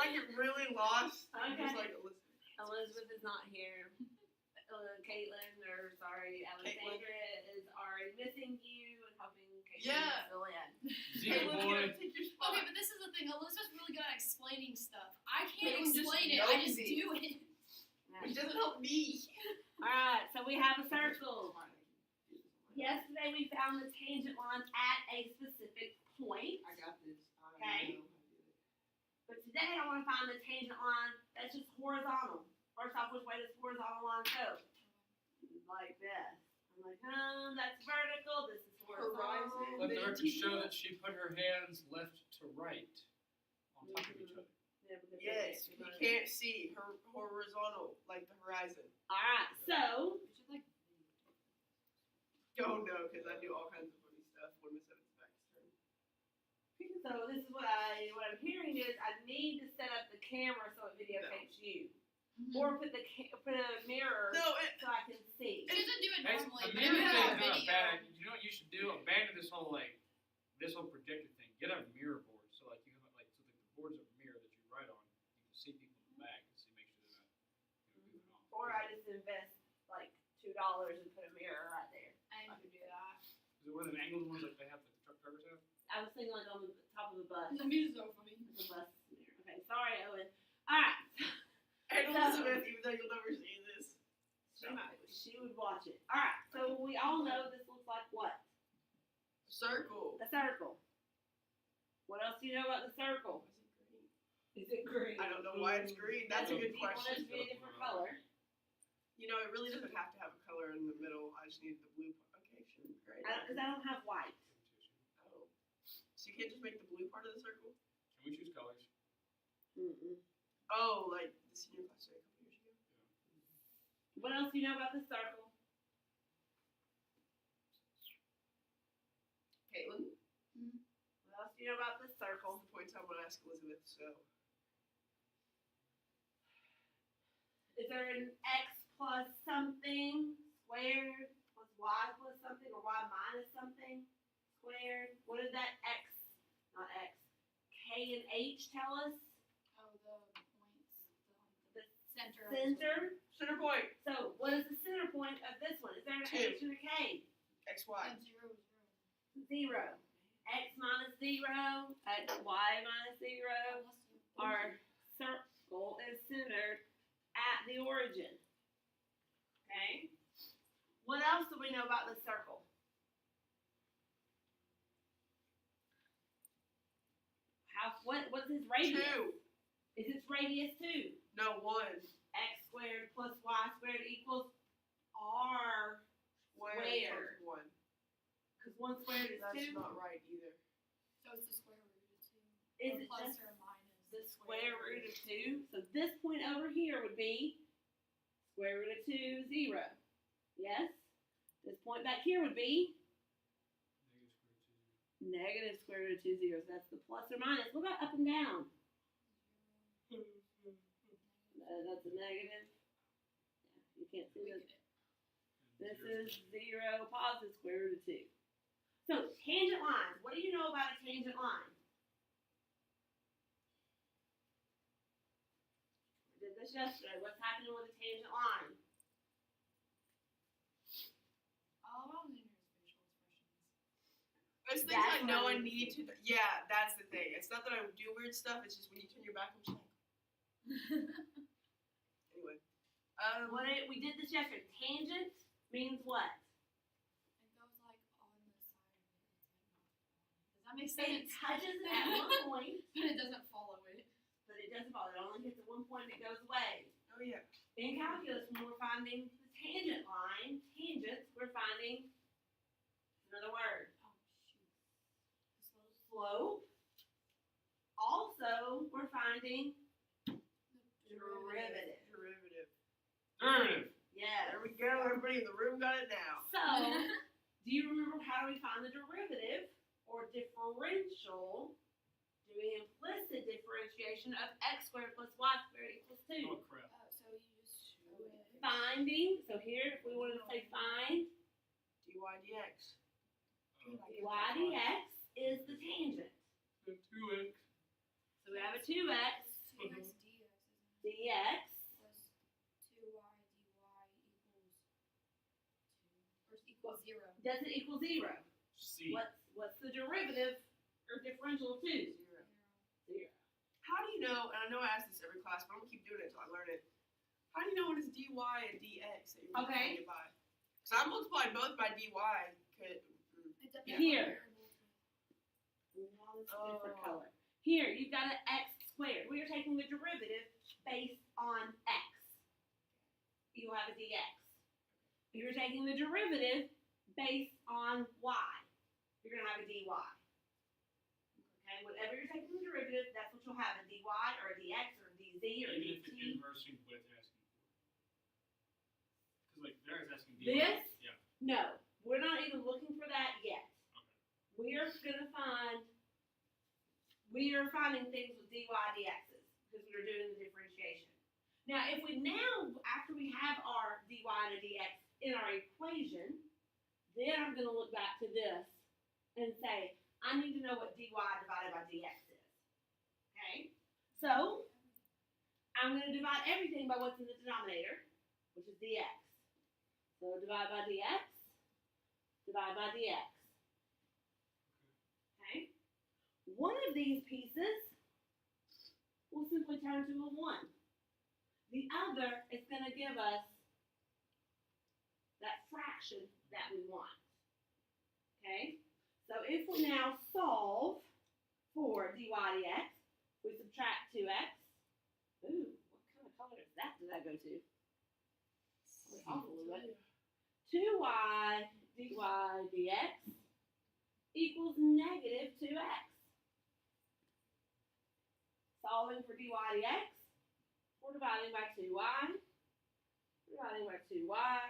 I get really lost, I'm just Okay. like, listen. Elizabeth is not here. Caitlin, or sorry, Alexandra is already missing you and hoping Caitlin Yeah. is still in. Zero Caitlin's boy. gonna take your spot. Okay, but this is the thing. Elizabeth's really good at explaining stuff. I can't Caitlin just explain it. I just knows it. do it. Which doesn't help me. Alright, so we have a circle. Yesterday we found the tangent lines at a specific point. I got this. Okay. But today I want to find the tangent line that's just horizontal. First off, which way does horizontal line go? Like this. I'm like, that's vertical. This is horizontal. Horizon. Let the record show that she put her hands left to right on top of each other. Yeah, because Yes, it's we vertical. can't see her horizontal like the horizon. Alright, so We should like. Oh no, because I do all kinds of funny stuff when Miss Evans' back is turned. so this is what I'm hearing is I need to set up the camera so it videotapes you, or put a mirror No, so I can see. She doesn't do it Hey, normally. a but mirror we have thing's a not video. bad. You know what you should do? Abandon this whole projector thing. Get a mirror board so like you have the board's a mirror that you write on. You can see people in the back and see make sure they're not moving off. Or I just invest like $2 and put a mirror right there. I need to do that. Is it one of the angled ones like they have the truck drivers have? I was thinking like on the top of a bus. That'd be so funny. The bus mirror. Okay, sorry, Owen. Alright. and Elizabeth, even though you'll never see this. She would watch it. Alright, so we all know this looks like what? Circle. A circle. What else do you know about the circle? Is it green? I don't know why it's green. That's a good Do you want it to question. be a different color? You know, it really doesn't have to have a color in the middle. I just need the blue part. Okay, sure. Great. Because I don't have white. Oh. So you can't just make the blue part of the circle? Can we choose colors? Mm-mm. Oh, like the senior class did a couple years ago? What else do you know about the circle? Caitlin? What else do you know about the That's circle? the point I'm going to ask Elizabeth, so. Is there an x plus something squared plus y plus something or y minus something squared? What did that x, not x, k and h tell us? Oh, the points. The Center. Center. Center point. So what is the center point of this one? Is there an h and a k? XY. And 0 is 0. 0. X minus 0, x, y minus 0. Our circle is centered at the origin. Okay? What else do we know about the circle? What's its radius? 2. Is its radius 2? No, 1. X squared plus y squared equals r squared. 1. Because 1 squared is That's 2. not right either. So it's the square root of 2. Is Or it plus just or minus the square root of 2? So this point over here would be square root of 2, 0. Yes? This point back here would be negative square root of 2, 0. So that's the plus or minus. What about up and down? That's a negative. Yeah, you can't see this. This is 0 positive square root of 2. So tangent lines. What do you know about a tangent line? We did this yesterday. What's happening with a tangent line? All I was in here is facial expressions. There's things That's I know what I I'm need to. Yeah, that's the thing. It's not that I do weird stuff. It's just when you turn your back, I'm just like. Anyway. We did this yesterday. Tangent means what? It goes like on the side of it. It's like not. Does that make It sense? touches it at one point, But it doesn't follow it. but it doesn't bother. It only hits at one point and it goes away. Oh yeah. In calculus, when we're finding the tangent line, tangents, we're finding another word. Oh shoot. Slope. Also, we're finding derivative. Derivative. Derivative. Yes. There we go. Everybody in the room got it now. So, do you remember how do we find the derivative or differential? Doing implicit differentiation of x squared plus y squared equals 2. Oh crap. So you just show it. Finding, so here, if we wanted to say find, dy dx. Oh, dy dx is the tangent. 2x. So we have a 2x. So 2x dx, isn't it? dx Plus 2y dy equals 2. Or equals 0. doesn't equal 0. C. What's the derivative or differential of 2? 0. 0. How do you know, and I know I ask this every class, but I'm gonna keep doing it until I learn it. How do you know when it's dy and dx that you're Okay. multiplying it by? So I multiplied both by dy. It depends Here. on the variable. Now it's a different Oh. color. Here, you've got an x squared. We are taking the derivative based on x. You will have a dx. You're taking the derivative based on y. You're going to have a dy. Okay, whatever you're taking the derivative, that's what you'll have, a dy or a dx or a dz or a Even if it's dt. inversing what it's asking for. Because like there it's asking D. This? Yeah. No, we're not even looking for that yet. Okay. We are finding things with dy dx's because we're doing the differentiation. Now, if we after we have our dy and a dx in our equation, then I'm going to look back to this and say, I need to know what dy divided by dx is. Okay? So, I'm going to divide everything by what's in the denominator, which is dx. So, divide by dx, divide by dx. Okay? One of these pieces will simply turn to a 1. The other is going to give us that fraction that we want. Okay? So if we now solve for dy dx, we subtract 2x. Ooh, what kind of color is that? Did that go to? Off a little bit. 2y dy dx equals negative 2x. Solving for dy dx, we're dividing by 2y. Dividing by 2y.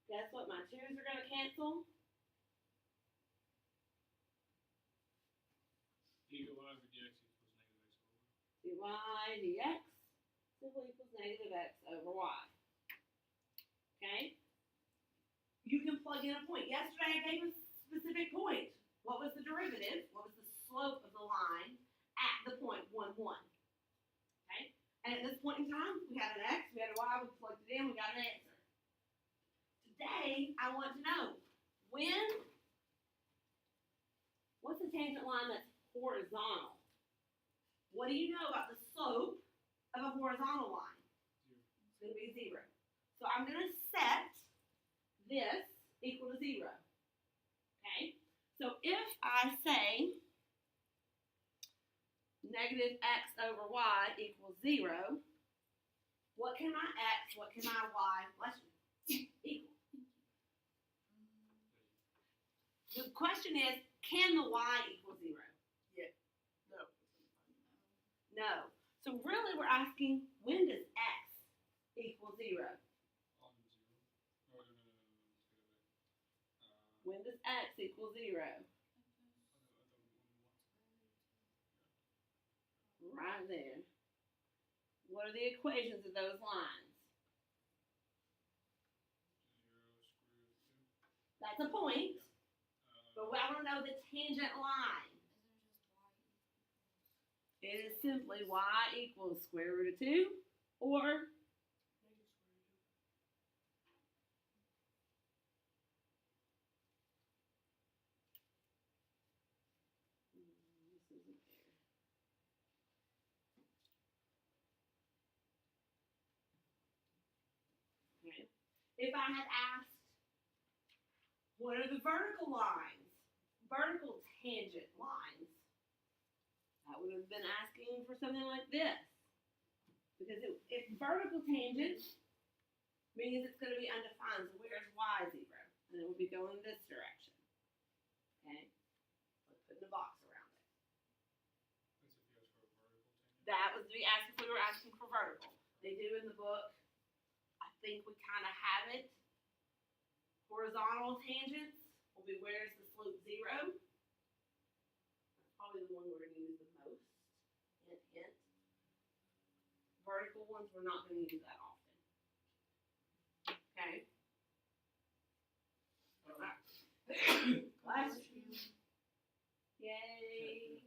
Guess what? My 2's are going to cancel. dy over dx equals negative x over y. dy dx simply equals negative x over y. Okay? You can plug in a point. Yesterday I gave a specific point. What was the derivative? What was the slope of the line at the point 1, 1? Okay? And at this point in time, we had an x, we had a y, we plugged it in, we got an answer. Today, I want to know what's the tangent line that's horizontal? What do you know about the slope of a horizontal line? It's going to be 0. So I'm going to set this equal to 0. Okay? So if I say negative x over y equals 0, what can my x, what can my y, equal? The question is, can the y equal 0? No. No. So really we're asking, when does x equal 0? On 0. No. When does x equal 0? Right there. What are the equations of those lines? 0 square root 2. That's a point. But I want to know the tangent line. It is simply y equals square root of 2 or this isn't there. Okay. If I had asked, what are the vertical lines? Vertical tangent lines. I would have been asking for something like this. Because if vertical tangent means it's going to be undefined, so where's y 0? And it would be going this direction. Okay? Let's put in a box around it. That was to be asked if we were asking for vertical. They do in the book. I think we kind of have it. Horizontal tangents will be where's the slope 0. That's probably the one we're going to use the most. Hint, hint. Vertical ones we're not going to use that often. Okay. Bless you. Yay.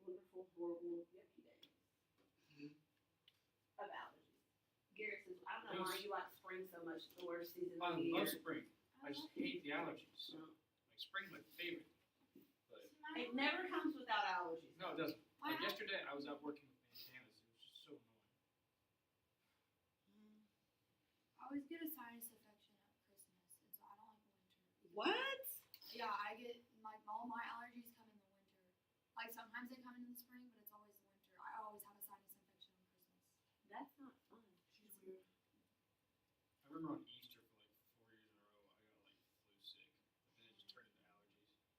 Wonderful. horrible, yucky days of allergies. Garrett says, I don't know why you like spring so much. It's the worst season I of the love year. spring. I just hate the allergies. No. Like spring's my favorite. But It never comes without allergies. no, it doesn't. Why Like not? yesterday, I was out working with bandanas. It was just so annoying. I always get a sinus infection at Christmas, and so I don't like winter. What? Yeah, I get like all my allergies come in the winter. Like sometimes they come in the spring, but it's always the winter. I always have a sinus infection on Christmas. That's not fun. She's weird. I remember on Easter for like 4 years in a row, I got like flu sick, but then it just turned into allergies.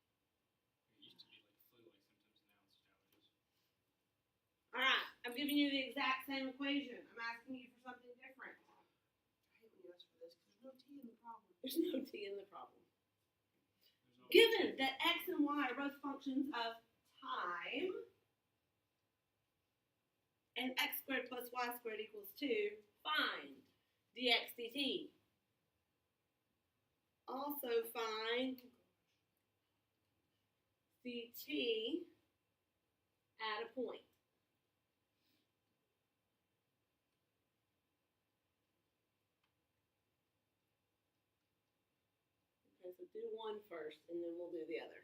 It used to be like flu like symptoms, now it's just allergies. Alright, I'm giving you the exact same equation. I'm asking you for something different. I hate when you ask for this because there's no T in the problem. There's no T in the problem. There's no Given that x and y are both functions of time, and x squared plus y squared equals 2, find dx dt. Also find ct at a point. Okay, so do one first, and then we'll do the other.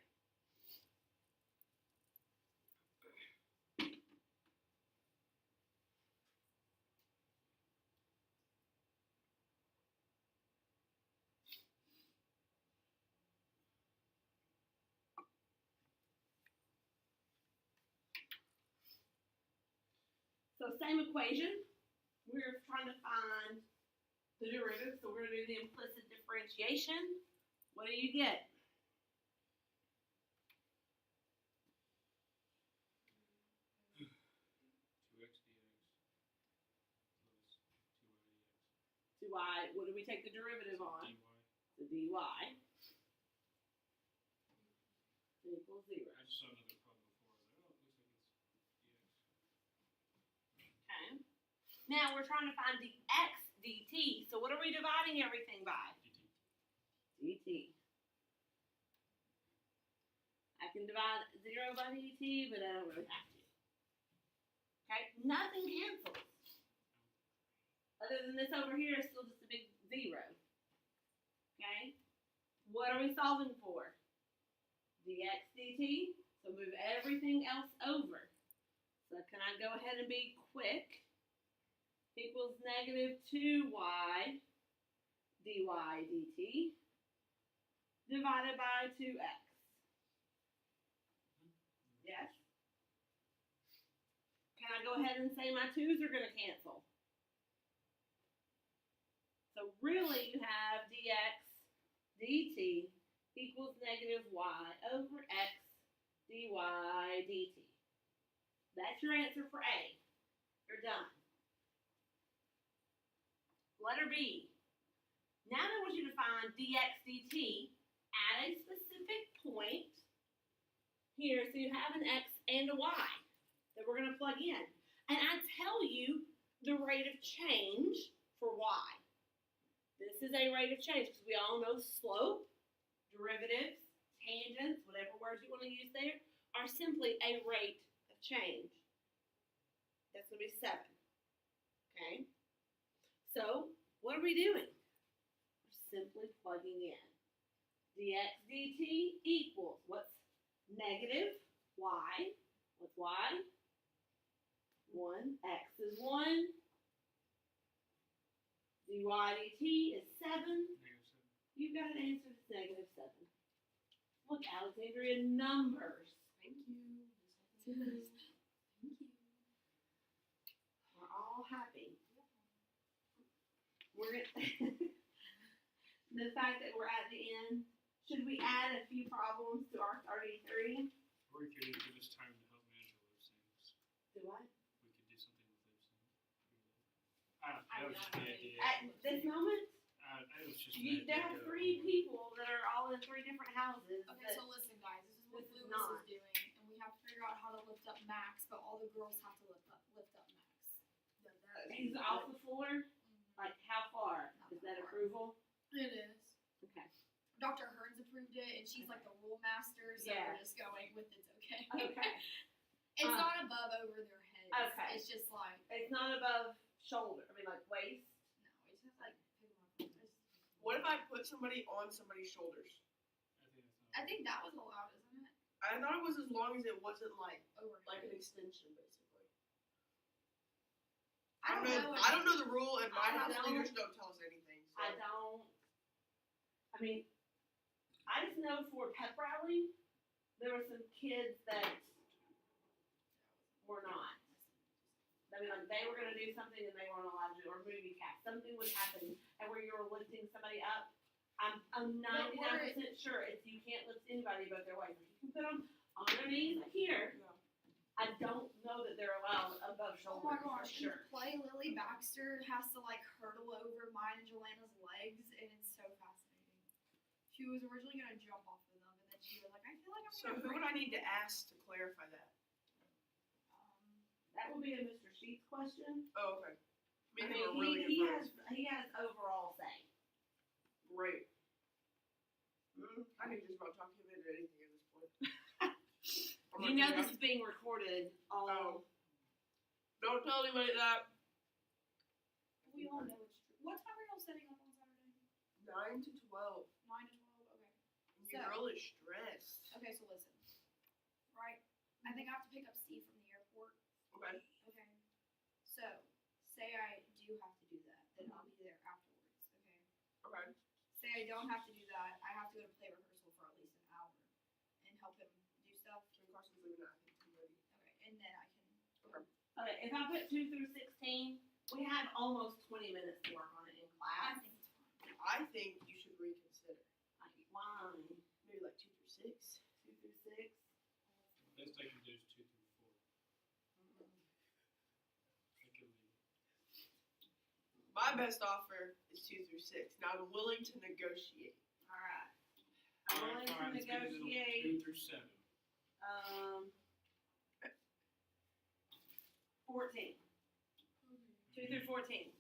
So same equation. We're trying to find the derivative, so we're going to do the implicit differentiation. What do you get? 2x dx plus 2y dx. 2y, what do we take the derivative on? dy. The dy equals 0. I just saw another problem before. I was like, oh, it looks like it's dx. Okay. Now we're trying to find the x dt. So what are we dividing everything by? dt. dt. I can divide 0 by dt, but I don't really have to. Okay, nothing cancels. Other than this over here is still just a big 0. Okay, what are we solving for? Dx dt, so move everything else over. So can I go ahead and be quick? Equals negative 2y dy dt divided by 2x. Yes? Can I go ahead and say my 2's are going to cancel? So really you have dx dt equals negative y over x dy dt. That's your answer for A. You're done. Letter B. Now I want you to find dx dt at a specific point here. So you have an x and a y that we're going to plug in. And I tell you the rate of change for y. This is a rate of change because we all know slope, derivatives, tangents, whatever words you want to use there, are simply a rate of change. That's going to be 7. Okay? So, what are we doing? We're simply plugging in. Dx dt equals, what's negative? Y. What's y? 1. X is 1. dy dt is 7. You've got an answer that's negative 7. Look, Alexandria, numbers. Thank you. Thank you. We're all happy. We're gonna the fact that we're at the end, should we add a few problems to our 33? Or you could give us time to help manage our lip syncs. Do what? We could do something with lip sync. I don't know. That was just the idea. At this moment, It was just you, there are 3 people that are all in 3 different houses. Okay, that- so listen, guys. This is what This is Lewis not. is doing, and we have to figure out how to lift up Max, but all the girls have to lift up Max. he's off the floor. Like how far? Is that approval? It is. Okay. Dr. Hearns approved it, and she's like the rule master, so Yeah. we're just going with it's okay. Okay. It's not above over their heads. Okay. It's just like It's not above shoulder. I mean, like waist. no. It's just like pick 'em up. What if I put somebody on somebody's shoulders? I think that was allowed, isn't it? I thought it was as long as it wasn't like Overhead. an extension, basically. I don't know. I don't know the rule, and my I house don't- leaders don't tell us anything. So. I don't. I mean, I just know for pep rally, there were some kids that were not. I mean, like they were gonna do something and they weren't allowed to, or movie cast. Something would happen, and where you were lifting somebody up. I'm 99% sure it's you can't lift anybody but their waist. You can put them on their knees like here. Yeah. I don't know that they're allowed above Oh shoulder my for gosh! sure. In play, Lily Baxter has to like hurdle over mine and Joanna's legs, and it's so fascinating. She was originally gonna jump off of them, and then she was like, "I feel like I'm So gonna." who break would I need to ask to clarify that? That would be a Mr. Sheets question. Oh, okay. I Me and him are mean, really he good friends. has overall say. Great. I can just about talk him into anything at this point. I'm You like, know yeah. this is being recorded. Oh. Don't tell anybody that. We all know it's true. What time are y'all setting up on Saturday? 9 to 12. 9 to 12. Okay. Your So- girl is stressed. Okay, so listen. Right. I think I have to pick up Steve from the airport. Okay. Okay. So, say I do have to do that, then I'll be there afterwards. Okay. Okay. Say I don't have to do that, I have to go to play rehearsal for at least an hour and help him do stuff. And Carson's leaving at, I think, 2:30. Okay, and then I can. Okay, if I put 2 through 16, we have almost 20 minutes to work on it in I class. think it's fine. I think you should reconsider. Like, why? Maybe like 2 through 6. 2 through 6? Best I can do is 2 through 4. I can leave. My best offer is 2 through 6. Now I'm willing to negotiate. Alright. I'm willing to Alright, let's get it to negotiate. 2 through 7. 14. 2 through 14.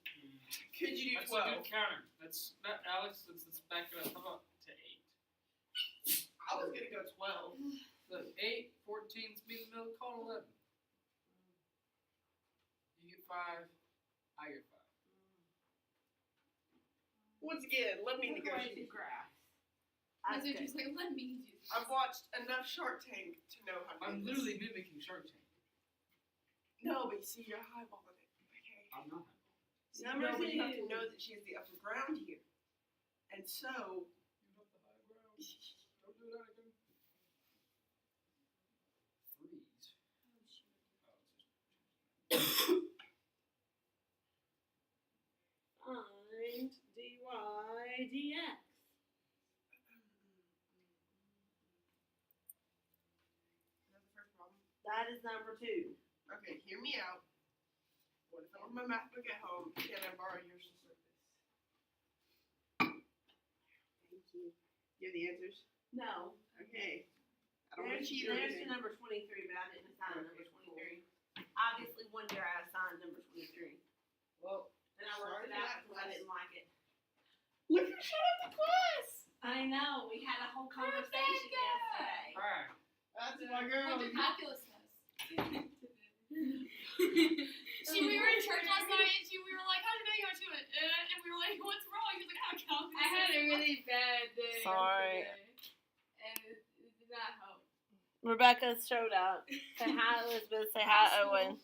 Could you do That's 12? a good counter. That's not Alex. Let's back it up. How about to 8? I was gonna go 12. So 8, 14's be in the middle. Call it 11. You get 5. I get 5. Once again, let me Took away negotiate. 2 graphs. That's That's what you good. say. Let me do. I've watched enough Shark Tank to know how to I'm do literally this. mimicking Shark Tank. No, but you see, you're highballing it. Okay. I'm not. See, no, but you have to Number know that she has the upper ground here. And so, You have the high ground. Don't do that again. 3s. Find dy dx. that's the first problem. That is number 2. Okay, hear me out. What if I want my math book at home? Can I borrow yours to start this? Thank you. You have the answers? No. Okay. I don't want to There's cheat or the anything. number 23, but I didn't assign number Okay, 23. Obviously, one year I assigned number 23. Well, And I worked it Sorry for out that, because I class. didn't like it. look who showed up to class! I know. We had a whole conversation yesterday. Alright. That's my girl. Like the calculus test. We were in church last night, and we were like, "How did you know you got to it?" And we were like, "What's wrong?" He was like, "I have calculus." I had a really bad day. Sorry. yesterday, and it did not help. Rebecca showed up. Say hi, Elizabeth. Say hi, Owen.